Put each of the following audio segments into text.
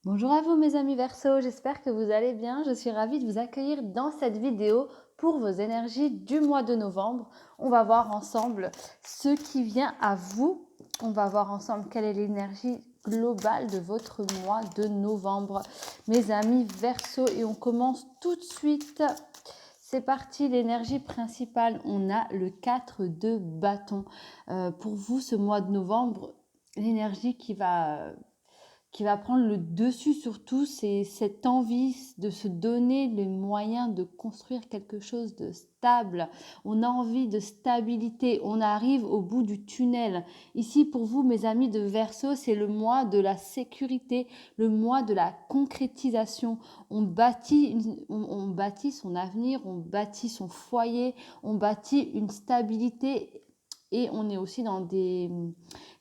Bonjour à vous mes amis Verseau, j'espère que vous allez bien. Je suis ravie de vous accueillir dans cette vidéo pour vos énergies du mois de novembre. On va voir ensemble ce qui vient à vous. On va voir ensemble quelle est l'énergie globale de votre mois de novembre. Mes amis Verseau, et on commence tout de suite. C'est parti, l'énergie principale, on a le 4 de bâton. Pour vous, ce mois de novembre, l'énergie qui va prendre le dessus sur tout, c'est cette envie de se donner les moyens de construire quelque chose de stable. On a envie de stabilité, on arrive au bout du tunnel. Ici, pour vous, mes amis de Verseau, c'est le mois de la sécurité, le mois de la concrétisation. On bâtit son avenir, on bâtit son foyer, on bâtit une stabilité et on est aussi dans des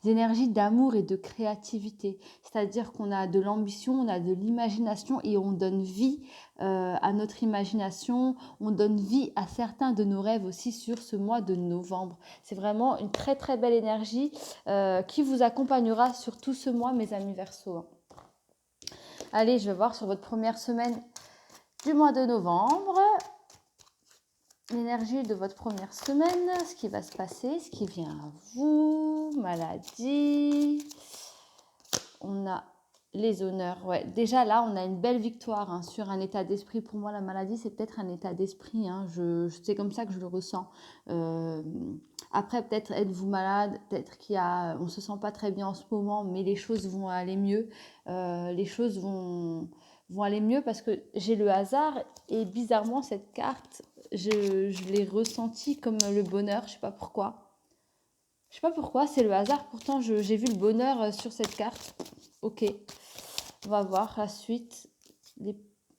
énergies d'amour et de créativité. C'est-à-dire qu'on a de l'ambition, on a de l'imagination et on donne vie à notre imagination, on donne vie à certains de nos rêves aussi sur ce mois de novembre. C'est vraiment une très très belle énergie qui vous accompagnera sur tout ce mois, mes amis Verseau. Allez, je vais voir sur votre première semaine du mois de novembre. L'énergie de votre première semaine, ce qui va se passer, ce qui vient à vous, maladie. On a les honneurs. Ouais. Déjà là, on a une belle victoire sur un état d'esprit. Pour moi, la maladie, c'est peut-être un état d'esprit. C'est comme ça que je le ressens. Après, peut-être êtes-vous malade, peut-être on se sent pas très bien en ce moment, mais les choses vont aller mieux. Les choses vont aller mieux parce que j'ai le hasard et bizarrement, cette carte, je l'ai ressentie comme le bonheur. Je sais pas pourquoi. Je sais pas pourquoi, c'est le hasard. Pourtant, j'ai vu le bonheur sur cette carte. Ok, on va voir la suite.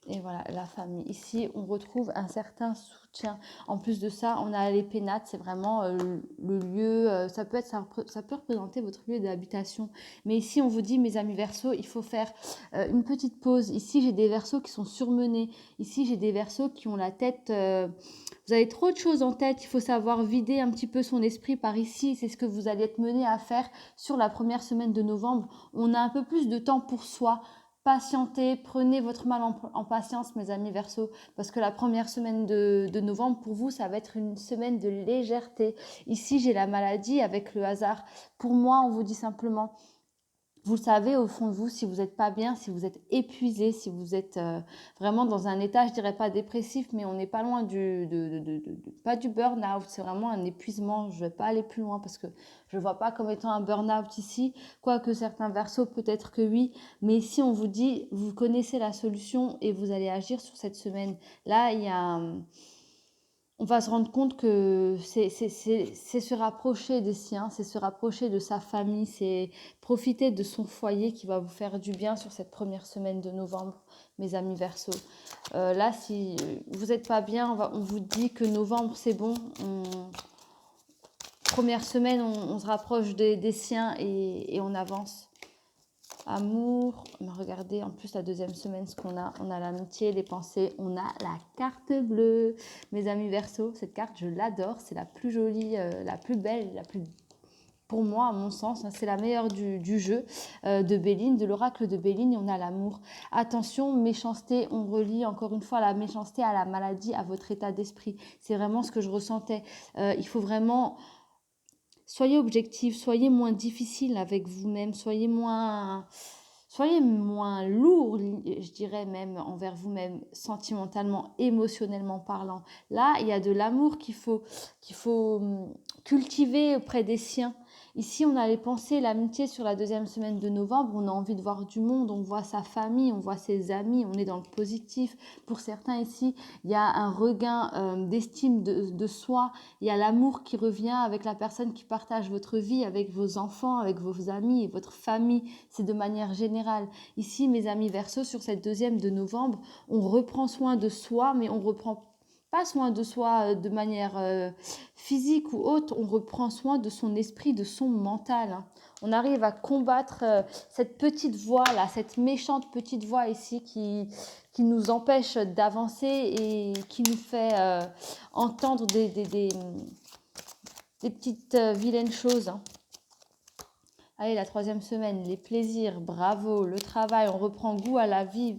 Et voilà, la famille. Ici, on retrouve un certain soutien. En plus de ça, on a les pénates. C'est vraiment le lieu. Ça peut représenter votre lieu d'habitation. Mais ici, on vous dit, mes amis Verseaux, il faut faire une petite pause. Ici, j'ai des Verseaux qui sont surmenés. Ici, j'ai des Verseaux qui ont la tête... vous avez trop de choses en tête. Il faut savoir vider un petit peu son esprit par ici. C'est ce que vous allez être mené à faire sur la première semaine de novembre. On a un peu plus de temps pour soi. Patientez, prenez votre mal en patience, mes amis Verseau, parce que la première semaine de novembre, pour vous, ça va être une semaine de légèreté. Ici, j'ai la maladie avec le hasard. Pour moi, on vous dit simplement, vous le savez au fond de vous, si vous n'êtes pas bien, si vous êtes épuisé, si vous êtes vraiment dans un état, je dirais pas dépressif, mais on n'est pas loin pas du burn-out, c'est vraiment un épuisement. Je ne vais pas aller plus loin parce que je ne vois pas comme étant un burn-out ici, quoique certains versos peut-être que oui, mais ici on vous dit, vous connaissez la solution et vous allez agir sur cette semaine. Là, on va se rendre compte que c'est se rapprocher des siens, c'est se rapprocher de sa famille, c'est profiter de son foyer qui va vous faire du bien sur cette première semaine de novembre, mes amis Verseau. Là, si vous n'êtes pas bien, on vous dit que novembre, c'est bon. Première semaine, on se rapproche des siens et on avance. Amour, regardez en plus la deuxième semaine ce qu'on a. On a l'amitié, les pensées, on a la carte bleue. Mes amis Verseau, cette carte, je l'adore. C'est la plus jolie, la plus belle, pour moi, à mon sens, c'est la meilleure du jeu de Béline, de l'oracle de Béline, et on a l'amour. Attention, méchanceté, on relie encore une fois la méchanceté à la maladie, à votre état d'esprit. C'est vraiment ce que je ressentais. Il faut vraiment... Soyez objectif, soyez moins difficile avec vous-même, soyez moins lourd, je dirais même, envers vous-même, sentimentalement, émotionnellement parlant. Là, il y a de l'amour qu'il faut cultiver auprès des siens. Ici, on a les pensées, l'amitié sur la deuxième semaine de novembre. On a envie de voir du monde, on voit sa famille, on voit ses amis, on est dans le positif. Pour certains ici, il y a un regain d'estime de soi. Il y a l'amour qui revient avec la personne qui partage votre vie, avec vos enfants, avec vos amis et votre famille. C'est de manière générale. Ici, mes amis Verseau, sur cette deuxième de novembre, on reprend soin de soi, mais on reprend pas soin de soi de manière physique ou autre, on reprend soin de son esprit, de son mental. On arrive à combattre cette petite voix là, cette méchante petite voix ici qui nous empêche d'avancer et qui nous fait entendre des petites vilaines choses. Allez, la troisième semaine, les plaisirs, bravo, le travail, on reprend goût à la vie,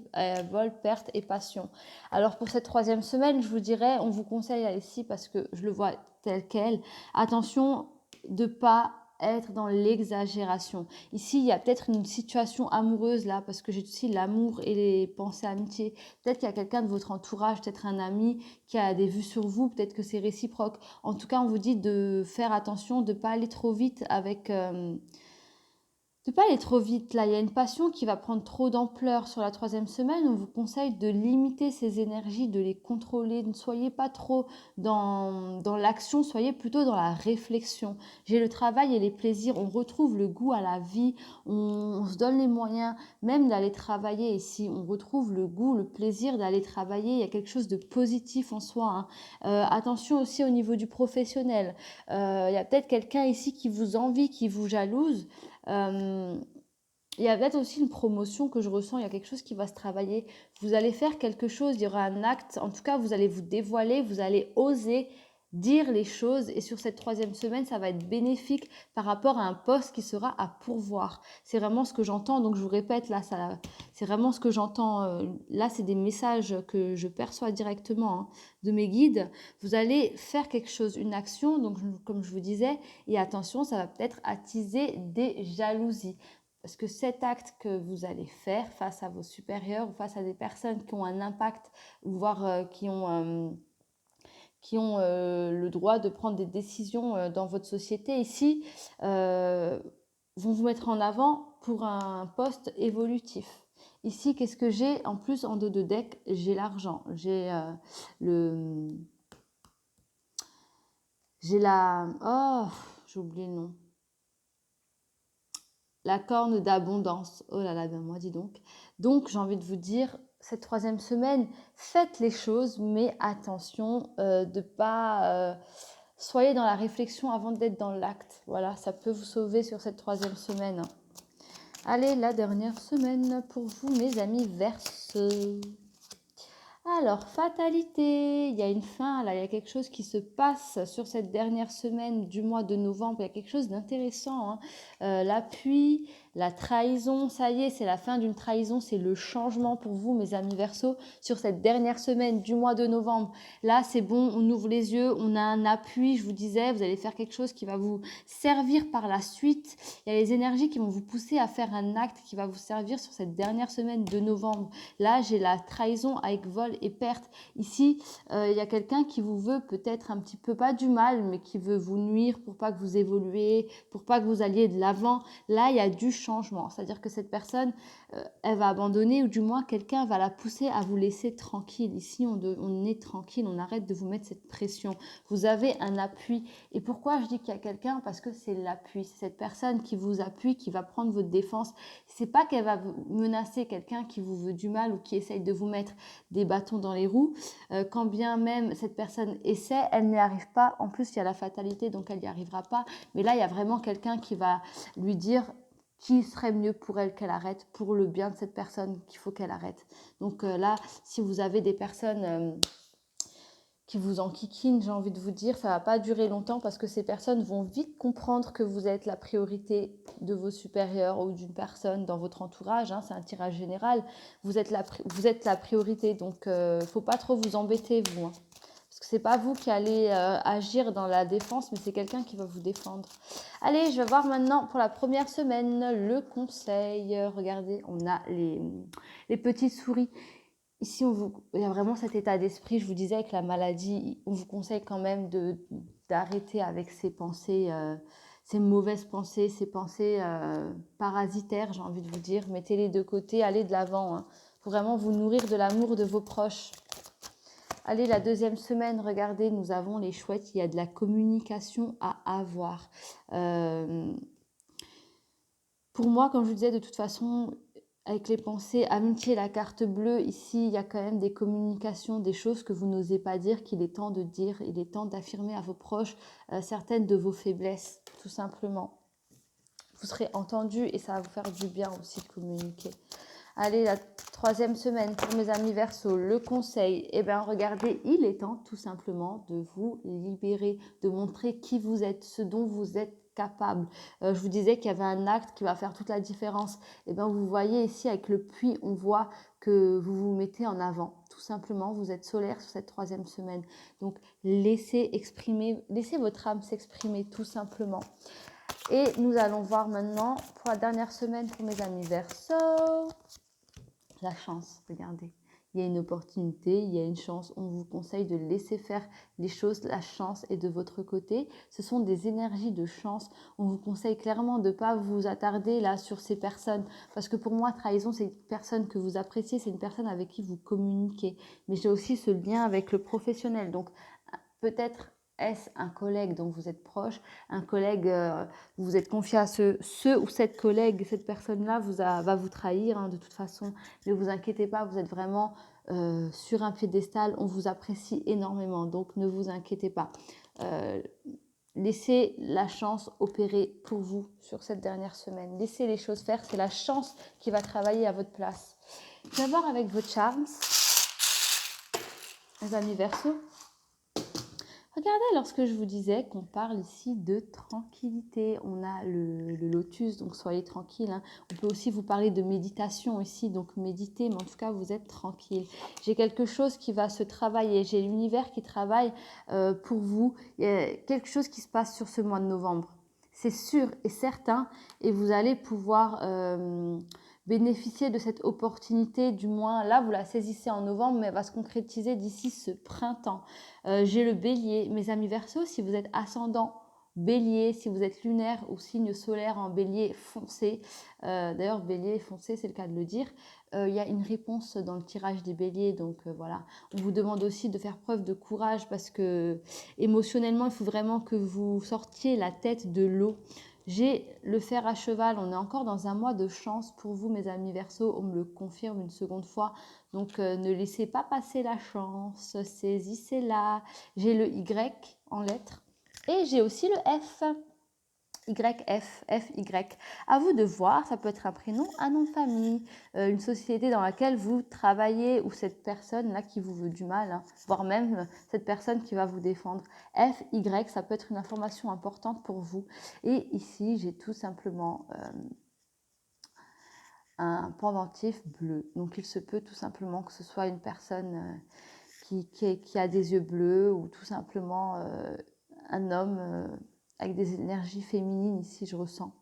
vol, perte et passion. Alors pour cette troisième semaine, je vous dirais, on vous conseille ici parce que je le vois tel quel, attention de pas être dans l'exagération. Ici, il y a peut-être une situation amoureuse là, parce que j'ai aussi l'amour et les pensées amitié. Peut-être qu'il y a quelqu'un de votre entourage, peut-être un ami qui a des vues sur vous, peut-être que c'est réciproque. En tout cas, on vous dit de faire attention, de ne pas aller trop vite avec... de pas aller trop vite. Là, il y a une passion qui va prendre trop d'ampleur sur la troisième semaine. On vous conseille de limiter ces énergies, de les contrôler. Ne soyez pas trop dans l'action, soyez plutôt dans la réflexion. J'ai le travail et les plaisirs. On retrouve le goût à la vie. On se donne les moyens même d'aller travailler ici. On retrouve le goût, le plaisir d'aller travailler. Il y a quelque chose de positif en soi, hein. Attention aussi au niveau du professionnel. Il y a peut-être quelqu'un ici qui vous envie, qui vous jalouse. Il y a peut-être aussi une promotion que je ressens, il y a quelque chose qui va se travailler. Vous allez faire quelque chose, il y aura un acte, en tout cas vous allez vous dévoiler, vous allez oser dire les choses et sur cette troisième semaine, ça va être bénéfique par rapport à un poste qui sera à pourvoir. C'est vraiment ce que j'entends, donc je vous répète, là, c'est vraiment ce que j'entends. Là, c'est des messages que je perçois directement, hein, de mes guides. Vous allez faire quelque chose, une action, donc comme je vous disais, et attention, ça va peut-être attiser des jalousies. Parce que cet acte que vous allez faire face à vos supérieurs ou face à des personnes qui ont un impact, voire qui ont le droit de prendre des décisions dans votre société ici, vont vous mettre en avant pour un poste évolutif. Ici, qu'est-ce que j'ai? En plus, en dos de deck, j'ai l'argent. Le... J'ai la... Oh, j'ai oublié le nom. La corne d'abondance. Oh là là, ben moi dis donc. Donc, j'ai envie de vous dire, cette troisième semaine, faites les choses, mais attention de pas... soyez dans la réflexion avant d'être dans l'acte. Voilà, ça peut vous sauver sur cette troisième semaine. Allez, la dernière semaine pour vous, mes amis Verseaux. Alors, fatalité, il y a une fin, là, il y a quelque chose qui se passe sur cette dernière semaine du mois de novembre, il y a quelque chose d'intéressant, hein. L'appui, la trahison, ça y est, c'est la fin d'une trahison, c'est le changement pour vous, mes amis Verseaux, sur cette dernière semaine du mois de novembre. Là, c'est bon, on ouvre les yeux, on a un appui, je vous disais, vous allez faire quelque chose qui va vous servir par la suite. Il y a les énergies qui vont vous pousser à faire un acte qui va vous servir sur cette dernière semaine de novembre. Là, j'ai la trahison avec vol et perte. Ici, il y a quelqu'un qui vous veut peut-être un petit peu, pas du mal, mais qui veut vous nuire pour pas que vous évoluiez, pour pas que vous alliez de l'avant. Là, il y a du changement. C'est-à-dire que cette personne, elle va abandonner ou du moins quelqu'un va la pousser à vous laisser tranquille. Ici, on est tranquille, on arrête de vous mettre cette pression. Vous avez un appui. Et pourquoi je dis qu'il y a quelqu'un? Parce que c'est l'appui. C'est cette personne qui vous appuie, qui va prendre votre défense. C'est pas qu'elle va vous menacer quelqu'un qui vous veut du mal ou qui essaye de vous mettre des bâtons dans les roues. Quand bien même cette personne essaie, elle n'y arrive pas. En plus, il y a la fatalité, donc elle n'y arrivera pas. Mais là, il y a vraiment quelqu'un qui va lui dire qu'il serait mieux pour elle qu'elle arrête, pour le bien de cette personne, qu'il faut qu'elle arrête. Donc là, si vous avez des personnes qui vous enquiquinent, j'ai envie de vous dire, ça ne va pas durer longtemps parce que ces personnes vont vite comprendre que vous êtes la priorité de vos supérieurs ou d'une personne dans votre entourage, hein, c'est un tirage général, vous êtes la priorité, donc il ne faut pas trop vous embêter, vous, hein. Parce que ce n'est pas vous qui allez agir dans la défense, mais c'est quelqu'un qui va vous défendre. Allez, je vais voir maintenant pour la première semaine le conseil. Regardez, on a les petites souris. Ici, il y a vraiment cet état d'esprit. Je vous disais avec la maladie, on vous conseille quand même d'arrêter avec ces pensées, ces mauvaises pensées, ces pensées parasitaires, j'ai envie de vous dire. Mettez-les de côté, allez de l'avant, hein, pour vraiment vous nourrir de l'amour de vos proches. Allez, la deuxième semaine, regardez, nous avons les chouettes, il y a de la communication à avoir. Pour moi, comme je vous disais, de toute façon, avec les pensées, amitié, la carte bleue, ici, il y a quand même des communications, des choses que vous n'osez pas dire, qu'il est temps de dire, il est temps d'affirmer à vos proches certaines de vos faiblesses, tout simplement. Vous serez entendu et ça va vous faire du bien aussi de communiquer. Allez, la troisième semaine pour mes amis Verseaux, le conseil, eh bien regardez, il est temps tout simplement de vous libérer, de montrer qui vous êtes, ce dont vous êtes capable. Je vous disais qu'il y avait un acte qui va faire toute la différence. Et bien, vous voyez ici avec le puits, on voit que vous vous mettez en avant. Tout simplement, vous êtes solaire sur cette 3e semaine. Donc, laissez votre âme s'exprimer tout simplement. Et nous allons voir maintenant pour la dernière semaine pour mes amis Verseau. La chance, regardez. Il y a une opportunité, il y a une chance. On vous conseille de laisser faire les choses. La chance est de votre côté. Ce sont des énergies de chance. On vous conseille clairement de ne pas vous attarder là sur ces personnes. Parce que pour moi, trahison, c'est une personne que vous appréciez, c'est une personne avec qui vous communiquez. Mais j'ai aussi ce lien avec le professionnel. Donc, peut-être est-ce un collègue dont vous êtes proche, un collègue, vous vous êtes confié à ce ou cette collègue, cette personne-là va vous trahir de toute façon. Ne vous inquiétez pas, vous êtes vraiment sur un piédestal, on vous apprécie énormément, donc ne vous inquiétez pas. Laissez la chance opérer pour vous sur cette dernière semaine. Laissez les choses faire, c'est la chance qui va travailler à votre place. Je vais voir avec vos charms, les amis Verseau. Regardez, lorsque je vous disais qu'on parle ici de tranquillité, on a le lotus, donc soyez tranquille. On peut aussi vous parler de méditation ici, donc méditez, mais en tout cas, vous êtes tranquille. J'ai quelque chose qui va se travailler, j'ai l'univers qui travaille pour vous. Il y a quelque chose qui se passe sur ce mois de novembre. C'est sûr et certain, et vous allez pouvoir bénéficier de cette opportunité, du moins là vous la saisissez en novembre, mais elle va se concrétiser d'ici ce printemps. J'ai le bélier, mes amis Verseau, si vous êtes ascendant bélier, si vous êtes lunaire ou signe solaire en bélier foncé, d'ailleurs bélier foncé c'est le cas de le dire, il y a une réponse dans le tirage des béliers, donc voilà. On vous demande aussi de faire preuve de courage parce que émotionnellement il faut vraiment que vous sortiez la tête de l'eau. J'ai le fer à cheval, on est encore dans un mois de chance pour vous mes amis Verseau, on me le confirme une seconde fois, donc ne laissez pas passer la chance, saisissez-la. J'ai le Y en lettres et j'ai aussi le F. YF, FY. À vous de voir, ça peut être un prénom, un nom de famille, une société dans laquelle vous travaillez ou cette personne-là qui vous veut du mal, voire même cette personne qui va vous défendre. FY, ça peut être une information importante pour vous. Et ici, j'ai tout simplement un pendentif bleu. Donc, il se peut tout simplement que ce soit une personne qui a des yeux bleus ou tout simplement un homme avec des énergies féminines ici, je ressens.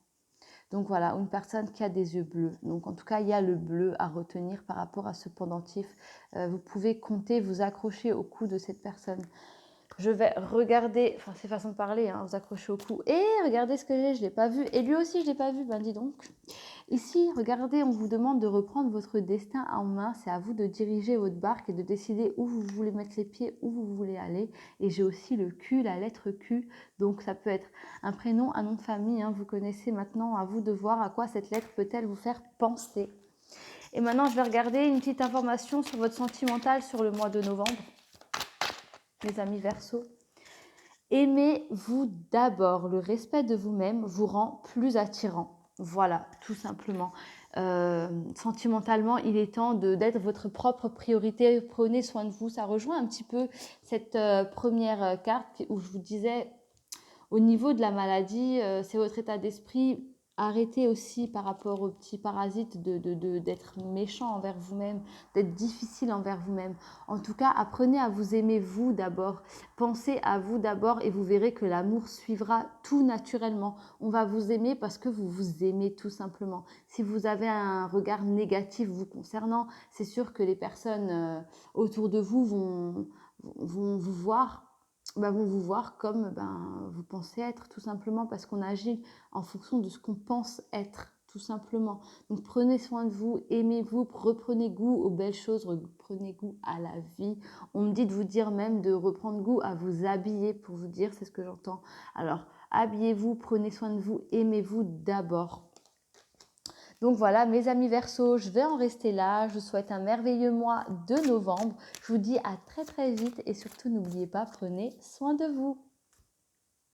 Donc voilà, une personne qui a des yeux bleus. Donc en tout cas, il y a le bleu à retenir par rapport à ce pendentif. Vous pouvez compter, vous accrocher au cou de cette personne. Je vais regarder, enfin c'est façon de parler, vous accrochez au cou. Et regardez ce que j'ai, je ne l'ai pas vu. Et lui aussi, je ne l'ai pas vu, ben dis donc. Ici, regardez, on vous demande de reprendre votre destin en main. C'est à vous de diriger votre barque et de décider où vous voulez mettre les pieds, où vous voulez aller. Et j'ai aussi le Q, la lettre Q. Donc ça peut être un prénom, un nom de famille. Vous connaissez maintenant, à vous de voir à quoi cette lettre peut-elle vous faire penser. Et maintenant, je vais regarder une petite information sur votre sentimental sur le mois de novembre. Mes amis Verseau. Aimez-vous d'abord. Le respect de vous-même vous rend plus attirant. Voilà, tout simplement. Sentimentalement, il est temps d'être votre propre priorité. Prenez soin de vous. Ça rejoint un petit peu cette première carte où je vous disais, au niveau de la maladie, c'est votre état d'esprit. Arrêtez aussi par rapport aux petits parasites d'être méchant envers vous-même, d'être difficile envers vous-même. En tout cas, apprenez à vous aimer vous d'abord. Pensez à vous d'abord et vous verrez que l'amour suivra tout naturellement. On va vous aimer parce que vous vous aimez tout simplement. Si vous avez un regard négatif vous concernant, c'est sûr que les personnes autour de vous vont vous voir. Vont vous voir comme vous pensez être tout simplement parce qu'on agit en fonction de ce qu'on pense être tout simplement. Donc prenez soin de vous, aimez-vous, reprenez goût aux belles choses, reprenez goût à la vie. On me dit de vous dire même de reprendre goût à vous habiller pour vous dire, c'est ce que j'entends. Alors habillez-vous, prenez soin de vous, aimez-vous d'abord. Donc voilà, mes amis Verseau, je vais en rester là. Je vous souhaite un merveilleux mois de novembre. Je vous dis à très très vite et surtout n'oubliez pas, prenez soin de vous.